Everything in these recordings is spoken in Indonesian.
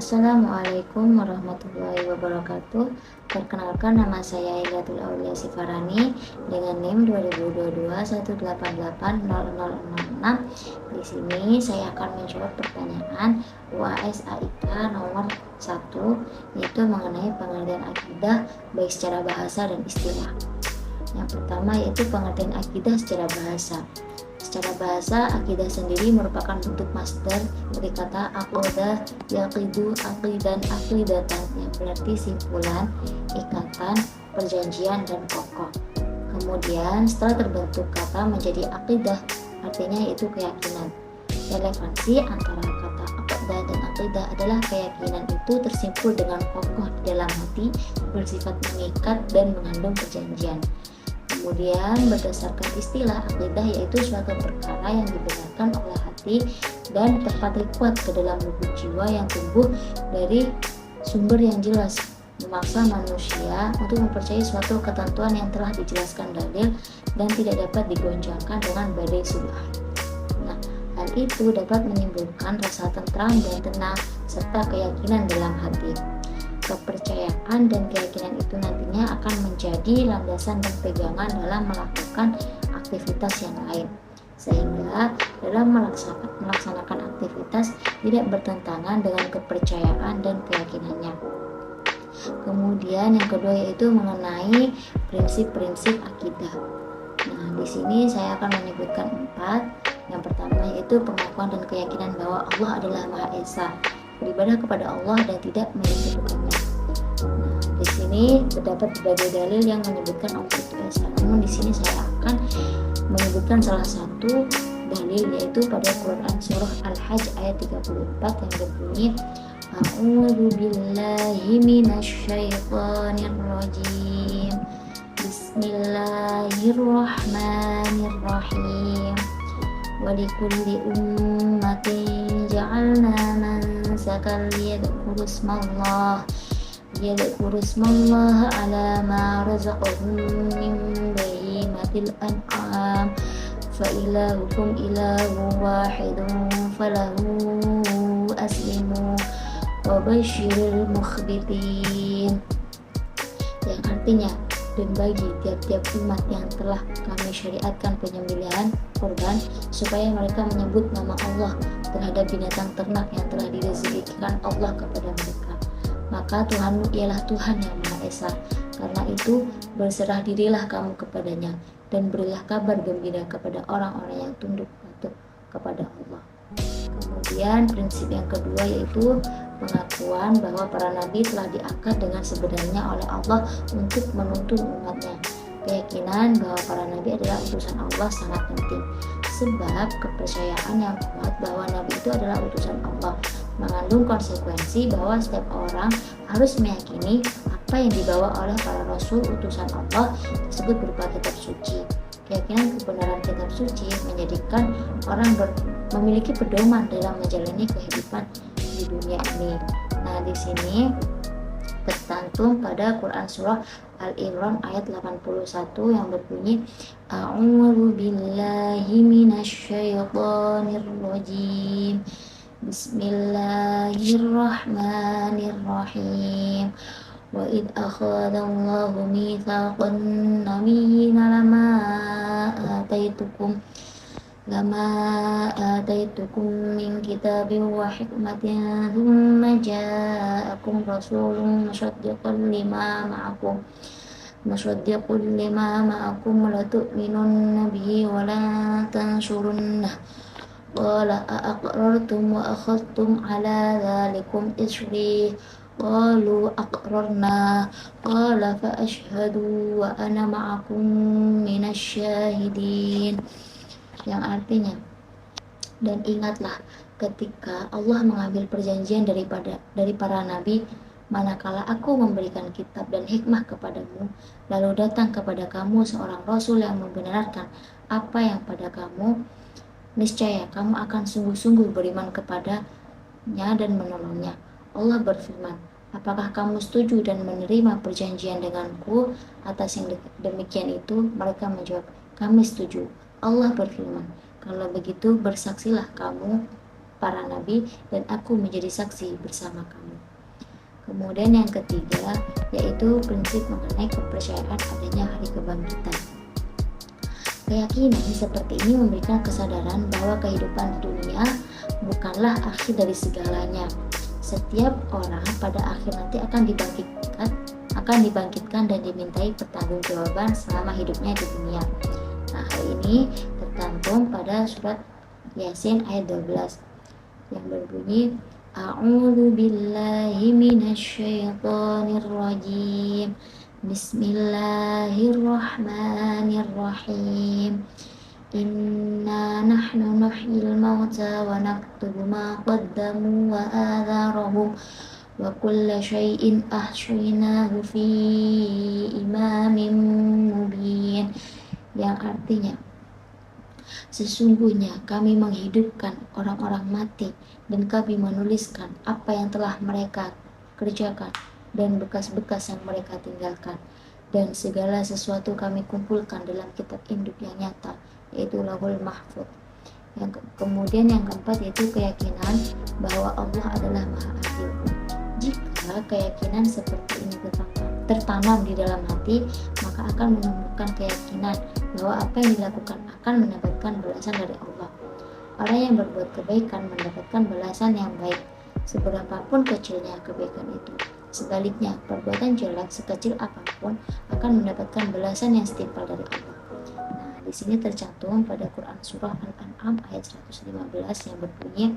Assalamualaikum warahmatullahi wabarakatuh. Perkenalkan, nama saya Ilatul Aulia Sifarani dengan NIM 2022 1880006. Di sini saya akan menjawab pertanyaan UAS AIK nomor 1, yaitu mengenai pengertian akidah baik secara bahasa dan istilah. Yang pertama yaitu pengertian akidah secara bahasa. Secara bahasa, akidah sendiri merupakan bentuk masdar dari kata aqodah, yaqidu, aqidan, aqidatan, yang berarti simpulan, ikatan, perjanjian, dan pokok. Kemudian setelah terbentuk kata menjadi akidah, artinya yaitu keyakinan. Relevansi antara kata aqodah dan aqidah adalah keyakinan itu tersimpul dengan kokoh di dalam hati, bersifat mengikat dan mengandung perjanjian. Kemudian berdasarkan istilah akidah yaitu suatu perkara yang dibenarkan oleh hati dan terpatri kuat ke dalam lubuk jiwa yang tumbuh dari sumber yang jelas, memaksa manusia untuk mempercayai suatu ketentuan yang telah dijelaskan dalil dan tidak dapat digoncangkan dengan badai subhan. Nah, hal itu dapat menimbulkan rasa tentram dan tenang serta keyakinan dalam hati. Kepercayaan dan keyakinan itu nantinya akan menjadi landasan dan pegangan dalam melakukan aktivitas yang lain, sehingga dalam melaksanakan aktivitas tidak bertentangan dengan kepercayaan dan keyakinannya. Kemudian yang kedua yaitu mengenai prinsip-prinsip akidah. Nah, di sini saya akan menyebutkan 4. Yang pertama yaitu pengakuan dan keyakinan bahwa Allah adalah Maha Esa, beribadah kepada Allah dan tidak menyekutukannya. Nah, di sini terdapat berbagai dalil yang menyebutkan Allah itu Esa. Namun di sini saya akan menyebutkan salah satu dalil yaitu pada Quran surah Al-Hajj ayat 34 yang berbunyi A'udzu billahi minasyaitonir rajim. Bismillahirrahmanirrahim. Walikulli ummatin ja'alna mansakan liyadhkuru ismallaha ala ma razaqahum min bahimatil an'am fa ilahukum ilahun wahidun falahu aslimu wa basyiril mukhbitin, yang artinya, dan bagi tiap-tiap umat yang telah kami syariatkan penyembelihan kurban supaya mereka menyebut nama Allah terhadap binatang ternak yang telah direzekikan Allah kepada mereka, maka Tuhanmu ialah Tuhan yang Maha Esa. Karena itu berserah dirilah kamu kepadanya dan berilah kabar gembira kepada orang-orang yang tunduk patuh kepada Allah. Kemudian prinsip yang kedua yaitu pengakuan bahwa para nabi telah diangkat dengan sebenarnya oleh Allah untuk menuntun umatnya. Keyakinan bahwa para nabi adalah utusan Allah sangat penting, sebab kepercayaan yang kuat bahwa nabi itu adalah utusan Allah mengandung konsekuensi bahwa setiap orang harus meyakini apa yang dibawa oleh para rasul utusan Allah tersebut berupa kitab suci. Keyakinan kebenaran kitab suci menjadikan orang memiliki pedoman dalam menjalani kehidupan di dunia ini. Nah, di sini tercantum pada Quran surah Al-Imran ayat 81 yang berbunyi A'udzu billahi minasyaitonir rajim. Bismillahirrahmanirrahim. Wa id akhadallahu mitsaqan nabiyyina ataitukum min kitabin wa hikmatin thumma ja'akum rasulun musaddiqun lima ma'akum la tu'minunna bihi wa la tansurunnah. Qala aqrartum wa akhadtum ala dhalikum isri. Qalu aqrarna. Qala fa ashhadu wa ana ma'akum minasyahidin, yang artinya, dan ingatlah ketika Allah mengambil perjanjian dari para nabi, manakala aku memberikan kitab dan hikmah kepadamu, lalu datang kepada kamu seorang rasul yang membenarkan apa yang pada kamu, niscaya kamu akan sungguh-sungguh beriman kepadanya dan menolongnya. Allah berfirman, apakah kamu setuju dan menerima perjanjian denganku atas yang demikian itu? Mereka menjawab, kami setuju. Allah berfirman, kalau begitu bersaksilah kamu para nabi dan aku menjadi saksi bersama kamu. Kemudian yang ketiga yaitu prinsip mengenai kepercayaan adanya hari kebangkitan. Keyakinan seperti ini memberikan kesadaran bahwa kehidupan dunia bukanlah akhir dari segalanya. Setiap orang pada akhir nanti akan dibangkitkan dan dimintai pertanggungjawaban selama hidupnya di dunia. Nah, hal ini tercantum pada surat Yasin ayat 12 yang berbunyi A'udzu billahi minasyaitonir rajim. Bismillahirrahmanirrahim. Inna nahnu nuhyil mauta wa naktubu ma qaddamu wa atharahum wa kulla syai'in ahsaynahu fi imamin mubin. Yang artinya, sesungguhnya kami menghidupkan orang-orang mati dan kami menuliskan apa yang telah mereka kerjakan dan bekas-bekas yang mereka tinggalkan, dan segala sesuatu kami kumpulkan dalam kitab induk yang nyata, yaitu Lauhul Mahfuz. Kemudian yang keempat yaitu keyakinan bahwa Allah adalah Maha Adil. Jika keyakinan seperti ini tertanam di dalam hati, maka akan menumbuhkan keyakinan bahwa apa yang dilakukan akan mendapatkan balasan dari Allah. Orang yang berbuat kebaikan mendapatkan balasan yang baik, seberapapun kecilnya kebaikan itu. Sebaliknya, perbuatan jelek sekecil apapun akan mendapatkan balasan yang setimpal dari Allah. Nah, di sini tercantum pada Quran surah Al-An'am ayat 115 yang berbunyi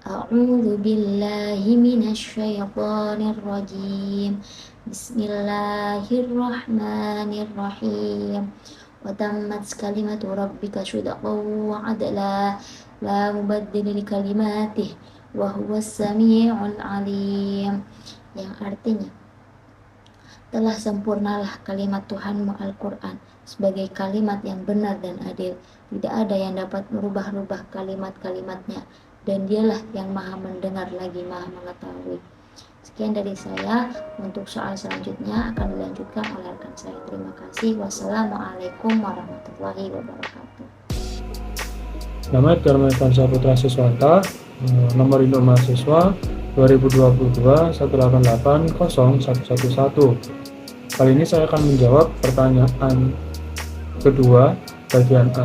A'udzu billahi minasyaitonir rajim. Bismillahirrahmanirrahim. Wa tammat kalimatu rabbika shidqan wa 'adla la mubaddila li kalimatihi wa huwas samii'ul 'aliim. Yang artinya, telah sempurnalah kalimat Tuhanmu Al-Quran sebagai kalimat yang benar dan adil. Tidak ada yang dapat merubah-rubah kalimat-kalimatnya, dan dialah yang maha mendengar lagi maha mengetahui. Sekian dari saya. Untuk soal selanjutnya akan dilanjutkan oleh rekan saya. Terima kasih. Wassalamualaikum warahmatullahi wabarakatuh. Nama Edgar Mevansa Putra Siswanta, nomor induk mahasiswa 2022 1880111. Kali ini saya akan menjawab pertanyaan kedua bagian A.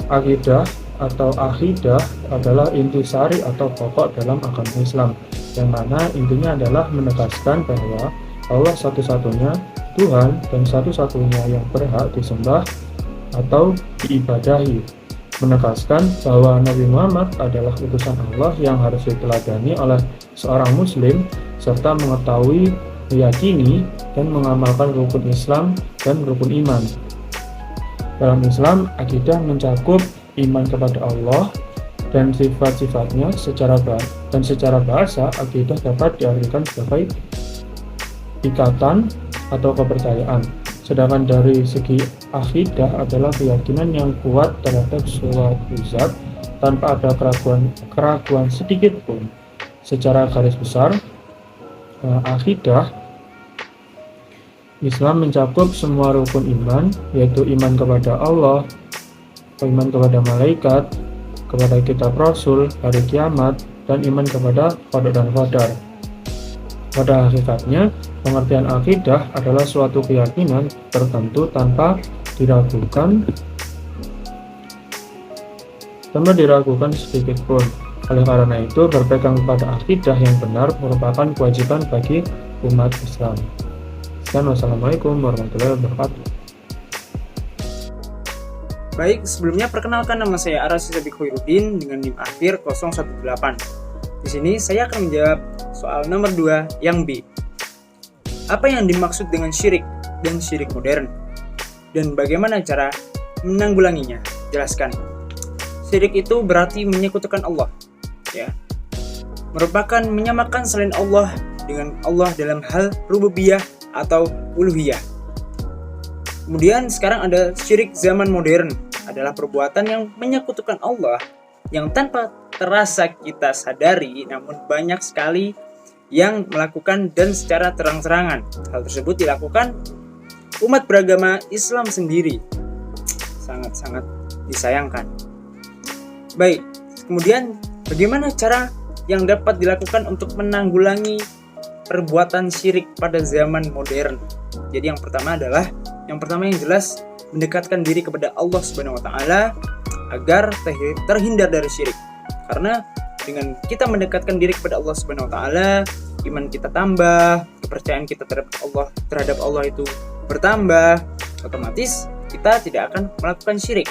Akidah atau akidah adalah intisari atau pokok dalam agama Islam, yang mana intinya adalah menegaskan bahwa Allah satu-satunya Tuhan dan satu-satunya yang berhak disembah atau diibadahi, menegaskan bahwa Nabi Muhammad adalah utusan Allah yang harus diteladani oleh seorang muslim, serta mengetahui, meyakini, dan mengamalkan rukun Islam dan rukun iman. Dalam Islam, akidah mencakup iman kepada Allah dan sifat-sifatnya. Secara bahasa, akidah dapat diartikan sebagai ikatan atau kepercayaan. Sedangkan dari segi akidah adalah keyakinan yang kuat terhadap suatu zat tanpa ada keraguan sedikit pun. Secara garis besar, akidah Islam mencakup semua rukun iman, yaitu iman kepada Allah, iman kepada malaikat, kepada kitab Rasul, hari kiamat, dan iman kepada qada dan qadar. Pada hakikatnya, pengertian akidah adalah suatu keyakinan tertentu tanpa diragukan sedikit pun. Oleh karena itu, berpegang kepada akidah yang benar merupakan kewajiban bagi umat Islam. Sekian, wassalamualaikum warahmatullahi wabarakatuh. Baik, sebelumnya perkenalkan, nama saya Aras Sabik Khairuddin dengan NIM akhir 018. Di sini saya akan menjawab soal nomor 2 yang B. Apa yang dimaksud dengan syirik dan syirik modern? Dan bagaimana cara menanggulanginya? Jelaskan. Syirik itu berarti menyekutukan Allah, ya. Merupakan menyamakan selain Allah dengan Allah dalam hal rububiyah atau uluhiyah. Kemudian sekarang ada syirik zaman modern, adalah perbuatan yang menyekutukan Allah yang tanpa terasa kita sadari, namun banyak sekali yang melakukan dan secara terang-terangan. Hal tersebut dilakukan umat beragama Islam sendiri. Sangat-sangat disayangkan. Baik, Kemudian bagaimana cara yang dapat dilakukan untuk menanggulangi perbuatan syirik pada zaman modern? Jadi yang pertama yang jelas mendekatkan diri kepada Allah Subhanahu wa taala agar terhindar dari syirik. Karena dengan kita mendekatkan diri kepada Allah Subhanahu wa taala, iman kita tambah, kepercayaan kita terhadap Allah itu bertambah, otomatis kita tidak akan melakukan syirik.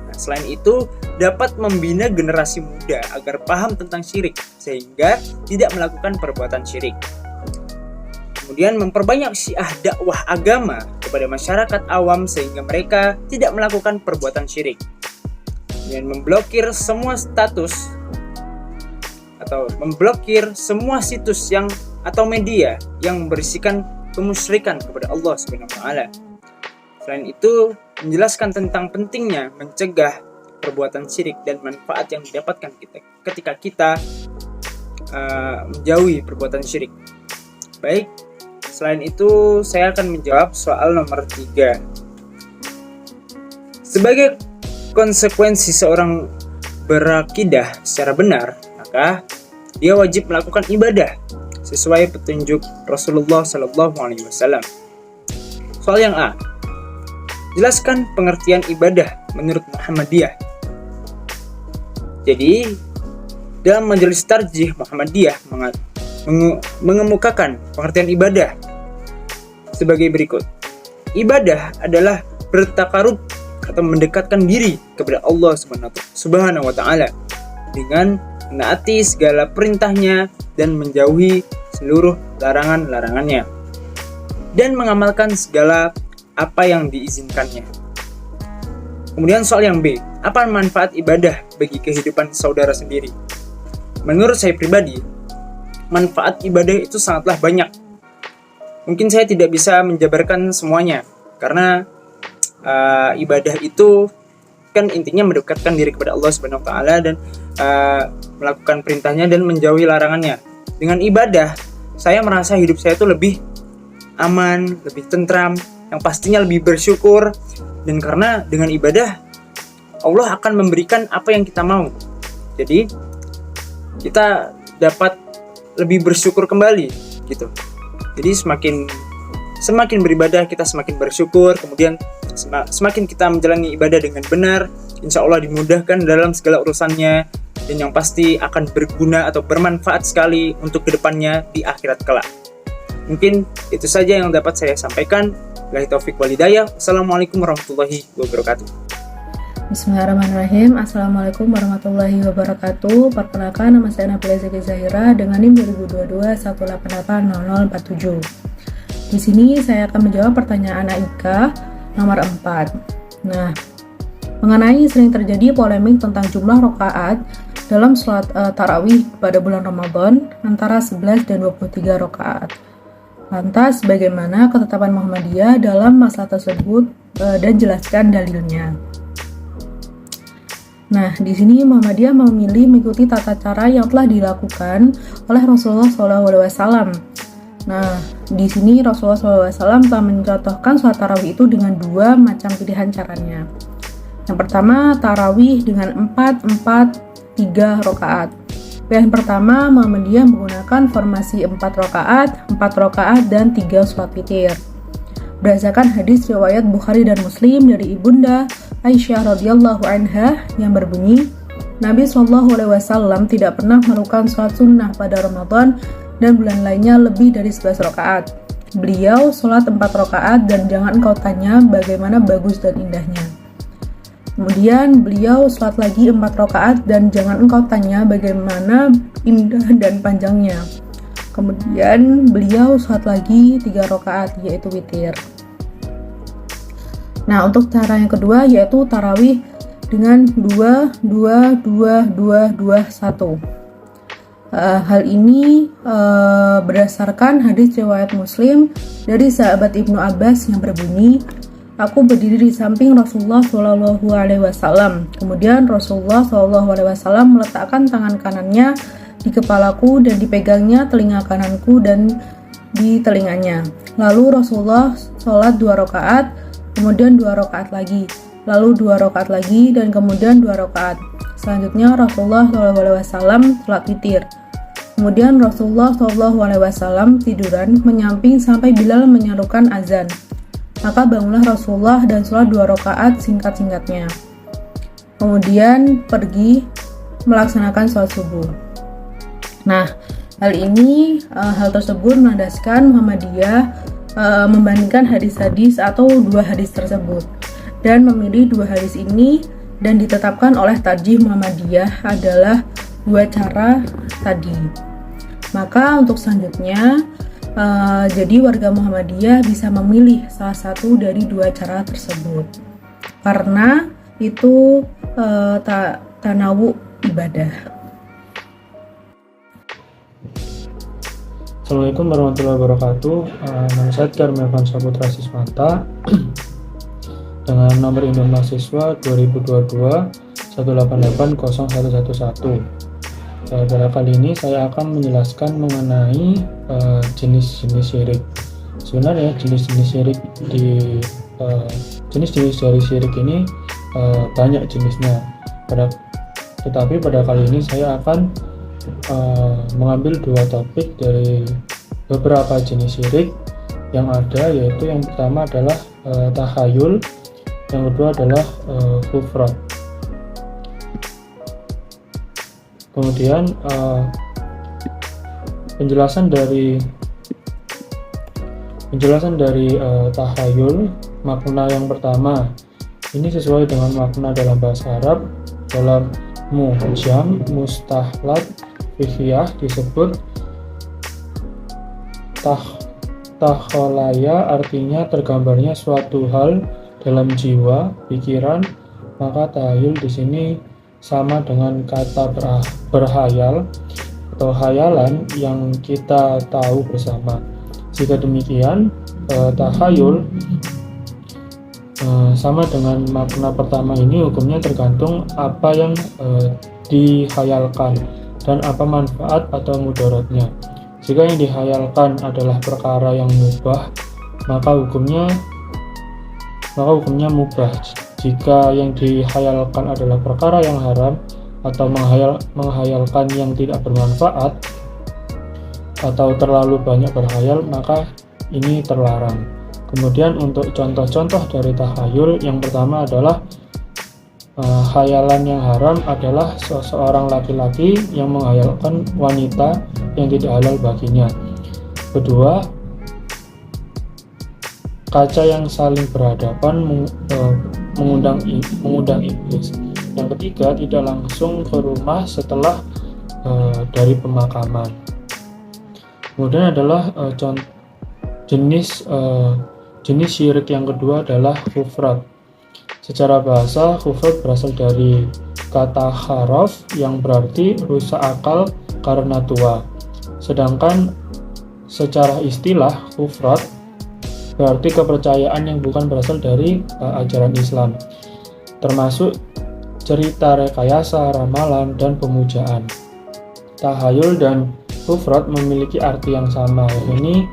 Nah, selain itu dapat membina generasi muda agar paham tentang syirik sehingga tidak melakukan perbuatan syirik. Kemudian memperbanyak syiah dakwah agama kepada masyarakat awam sehingga mereka tidak melakukan perbuatan syirik. Dan memblokir semua status atau memblokir semua situs atau media yang berisikan kemusyrikan kepada Allah Subhanahu wa taala. Selain itu, menjelaskan tentang pentingnya mencegah perbuatan syirik dan manfaat yang didapatkan ketika kita menjauhi perbuatan syirik. Baik, selain itu saya akan menjawab soal nomor 3. Sebagai konsekuensi seorang berakidah secara benar, maka dia wajib melakukan ibadah sesuai petunjuk Rasulullah SAW. Soal yang A, jelaskan pengertian ibadah menurut Muhammadiyah. Jadi, dalam majelis tarjih Muhammadiyah mengemukakan pengertian ibadah sebagai berikut. Ibadah adalah bertakarub atau mendekatkan diri kepada Allah Subhanahu wa taala dengan menaati segala perintahnya dan menjauhi seluruh larangan-larangannya dan mengamalkan segala apa yang diizinkannya. Kemudian soal yang B, apa manfaat ibadah bagi kehidupan saudara sendiri? Menurut saya pribadi, manfaat ibadah itu sangatlah banyak. Mungkin saya tidak bisa menjabarkan semuanya karena ibadah itu kan intinya mendekatkan diri kepada Allah Subhanahu wa taala dan melakukan perintahnya dan menjauhi larangannya. Dengan ibadah, saya merasa hidup saya itu lebih aman, lebih tentram, yang pastinya lebih bersyukur, dan karena dengan ibadah Allah akan memberikan apa yang kita mau. Jadi kita dapat lebih bersyukur kembali gitu. Jadi semakin beribadah kita semakin bersyukur, kemudian semakin kita menjalani ibadah dengan benar, insya Allah dimudahkan dalam segala urusannya, dan yang pasti akan berguna atau bermanfaat sekali untuk kedepannya di akhirat kelak. Mungkin itu saja yang dapat saya sampaikan. Wabillahi taufiq wal hidayah. Assalamualaikum warahmatullahi wabarakatuh. Bismillahirrahmanirrahim. Assalamualaikum warahmatullahi wabarakatuh. Perkenalkan, nama saya Nabila Zaki Zahira dengan NIM 2022 1880047. Di sini saya akan menjawab pertanyaan Aika nomor 4. Nah, mengenai sering terjadi polemik tentang jumlah rakaat dalam sholat tarawih pada bulan Ramadan antara 11 dan 23 rakaat. Lantas, bagaimana ketetapan Muhammadiyah dalam masalah tersebut dan jelaskan dalilnya. Nah, di sini Muhammadiyah memilih mengikuti tata cara yang telah dilakukan oleh Rasulullah SAW. Nah, di sini Rasulullah SAW telah mencontohkan sholat tarawih itu dengan 2 macam pilihan caranya. Yang pertama, tarawih dengan 4-4-3 rakaat. Pilihan pertama, Muhammadiyah menggunakan formasi 4 rakaat, dan 3 sholat witir. Berdasarkan hadis riwayat Bukhari dan Muslim dari Ibunda Aisyah radhiyallahu anha yang berbunyi, Nabi SAW tidak pernah melakukan sholat sunnah pada Ramadan dan bulan lainnya lebih dari 11 rakaat. Beliau sholat 4 rakaat dan jangan engkau tanya bagaimana bagus dan indahnya. Kemudian beliau sholat lagi 4 rakaat dan jangan engkau tanya bagaimana indah dan panjangnya. Kemudian beliau sholat lagi 3 rakaat yaitu witir. Nah, untuk cara yang kedua yaitu tarawih dengan 2-2-2-2-2-1. Hal ini berdasarkan hadis riwayat Muslim dari sahabat Ibnu Abbas yang berbunyi, aku berdiri di samping Rasulullah SAW. Kemudian Rasulullah SAW meletakkan tangan kanannya di kepalaku dan dipegangnya telinga kananku dan di telinganya. Lalu Rasulullah sholat 2 rakaat, kemudian 2 rakaat lagi, lalu 2 rakaat lagi, dan kemudian 2 rakaat. selanjutnya Rasulullah SAW sholat witir. Kemudian Rasulullah SAW tiduran menyamping sampai Bilal menyerukan azan. Maka bangunlah Rasulullah dan sholat 2 rakaat singkat-singkatnya. Kemudian pergi melaksanakan sholat subuh. Nah, hal tersebut melandaskan Muhammadiyah membandingkan hadis-hadis atau 2 hadis tersebut dan memilih 2 hadis ini, dan ditetapkan oleh Tarjih Muhammadiyah adalah 2 cara tadi. Maka untuk selanjutnya jadi warga Muhammadiyah bisa memilih salah satu dari 2 cara tersebut karena itu tanawu ibadah. Assalamualaikum warahmatullahi wabarakatuh. Nama saya Karmelvan Saputra Siswanta dengan nomor induk mahasiswa 2022 1880111. Pada kali ini saya akan menjelaskan mengenai jenis-jenis syirik. Sebenarnya jenis-jenis syirik jenis-jenis dari syirik ini banyak jenisnya. Tetapi pada kali ini saya akan mengambil 2 topik dari beberapa jenis syirik yang ada, yaitu yang pertama adalah takhayul, yang kedua adalah kufran. Kemudian penjelasan dari takhayul, makna yang pertama ini sesuai dengan makna dalam bahasa Arab. Dalam mu'jam mustahlat fikih disebut takholaya, artinya tergambarnya suatu hal dalam jiwa, pikiran. Maka takhayul di sini sama dengan kata berhayal atau hayalan yang kita tahu bersama. Jika demikian, takhayul sama dengan makna pertama ini, hukumnya tergantung apa yang dihayalkan dan apa manfaat atau mudaratnya. Jika yang dihayalkan adalah perkara yang mubah, maka hukumnya mubah. Jika yang dihayalkan adalah perkara yang haram atau menghayalkan yang tidak bermanfaat atau terlalu banyak berhayal, maka ini terlarang. Kemudian untuk contoh-contoh dari takhayul, yang pertama adalah hayalan yang haram adalah seseorang laki-laki yang menghayalkan wanita yang tidak halal baginya. Kedua, kaca yang saling berhadapan mengundang iblis. Yang ketiga, tidak langsung ke rumah setelah dari pemakaman. Kemudian adalah jenis syirik yang kedua adalah kufrat. Secara bahasa, kufrat berasal dari kata kharaf yang berarti rusak akal karena tua. Sedangkan secara istilah, kufrat berarti kepercayaan yang bukan berasal dari ajaran Islam, termasuk cerita rekayasa, ramalan, dan pemujaan. Takhayul dan kufrat memiliki arti yang sama, yakni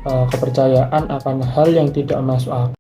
kepercayaan akan hal yang tidak masuk akal